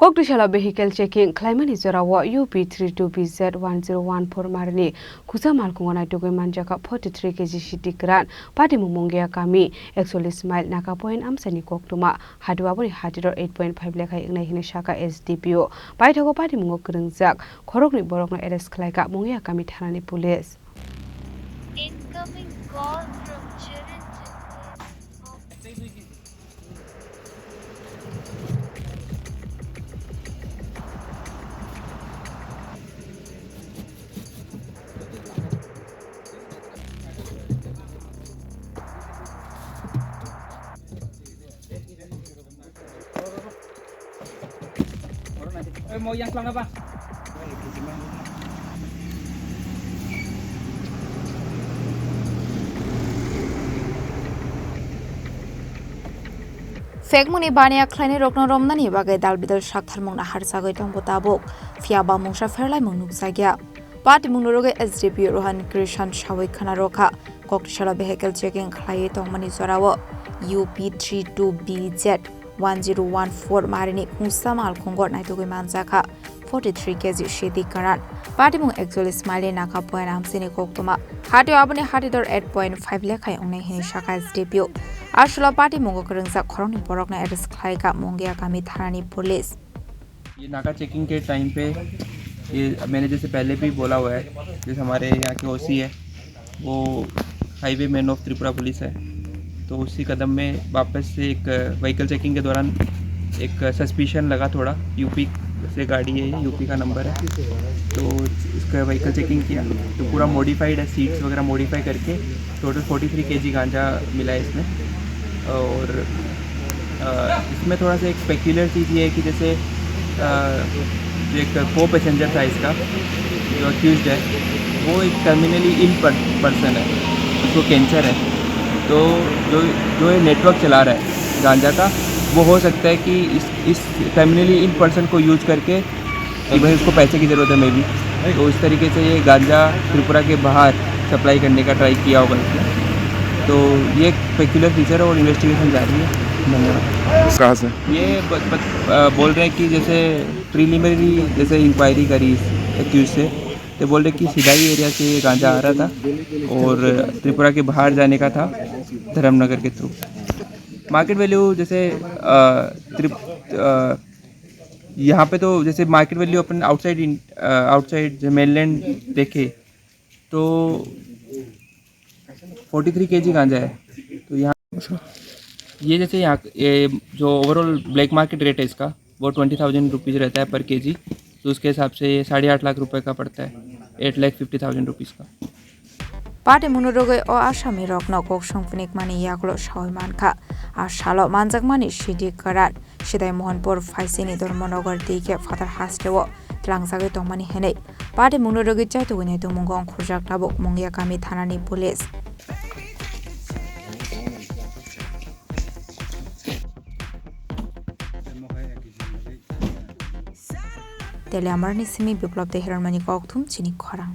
Koktisalo vehicle checking Khlaimani Jorao UP32BZ 1014 Marini Khungsa Malkhungo Naitugwi Manjakha 43KG Siddi Kwran Patimung Mungiakami actually smile Naka point Amchaini Koktwma Hatio Aboni Hatidhar 8.5 Lakh Wngnai Sakha SDPO Paithago Patimungo Kwrwngjak Khoroknwi Borokno arrest khlaikha Mungiakami Thanani police. Incoming call from Chini. Mau yang pelang apa? Fekmuni bania Khlaini rokno romnani bagai dalbidal shaktharmung na harsagoi tong botabok fiaba mungsha Khlaimani nuksagya Patimung roge SDPO rohan Krishan shawai khana rokha Koktisalo vehicle checking Khlai tongmani Jorao UP32BZ 1014 Marini Khungsa Malkhungo Naitugwi Manjakha 43KG Siddi Kwran Patimung actually smile Naka point Amchaini Koktwma Hatio Aboni Hatidhar 8.5 Lakh Wngnai Sakha SDPO Ashula Patimungo Kwrwngjak Khorang Borokno arrest khlaikha Mungiakami Thanani police. ये नाका checking के time पे ये मैंने जैसे पहले भी बोला हुआ है, जैसे हमारे यहाँ के ओसी है वो highway man of Tripura police है, तो उसी कदम में वापस से एक व्हीकल चेकिंग के दौरान एक सस्पिशन लगा थोड़ा, यूपी से गाड़ी है, यूपी का नंबर है, तो इसका व्हीकल चेकिंग किया तो पूरा मॉडिफाइड है, सीट्स वगैरह मॉडिफाई करके टोटल 43 kg गांजा मिला है इसमें। और इसमें थोड़ा सा एक पेक्यूलर चीज़ ये है कि जैसे जो एक को पैसेंजर था इसका जो अक्यूज्ड है वो एक टर्मिनली इल पर्सन है, उसको कैंसर है, तो जो ये नेटवर्क चला रहा है गांजा का वो हो सकता है कि इस टर्मिनली इल पर्सन को यूज करके भाई उसको पैसे की ज़रूरत है मे भी, तो इस तरीके से ये गांजा त्रिपुरा के बाहर सप्लाई करने का ट्राई किया होगा इसने, तो ये एक पेक्यूलर फीचर है और इन्वेस्टिगेशन जारी है। धन्यवाद। कहाँ से ये बोल रहे हैं कि जैसे प्रीलिमिनरी जैसे इंक्वायरी करी एक्यूज से, तो बोल रहे कि सिदाई एरिया से ये गांजा आ रहा था और त्रिपुरा के बाहर जाने का था धर्मनगर के थ्रू। मार्केट वैल्यू जैसे यहाँ पे तो जैसे मार्केट वैल्यू अपन आउटसाइड मेनलैंड देखे तो 43 kg गांजा है, तो यहाँ ये जैसे यहाँ जो ओवरऑल ब्लैक मार्केट रेट है इसका वो 20,000 रुपीज़ रहता है पर केजी, तो उसके हिसाब से 8.5 लाख रुपए का पड़ता है, 8,50,000 रुपीज़ का। Patimung roge o asami rokno koksongpunik mani yaklo shawai mankha ashalo manjakmani Siddi Kwran sidai mohanpur faisini dormonogar dike father hasteo tlangsagai tongmani henei Patimung roge Naitugwi Manjakha Khoroknwi tabok Mungiakami Thanani police. Marini Khungsa Malkhungo Naitugwi Manjakha 43KG Siddi Kwran Chini Khorang.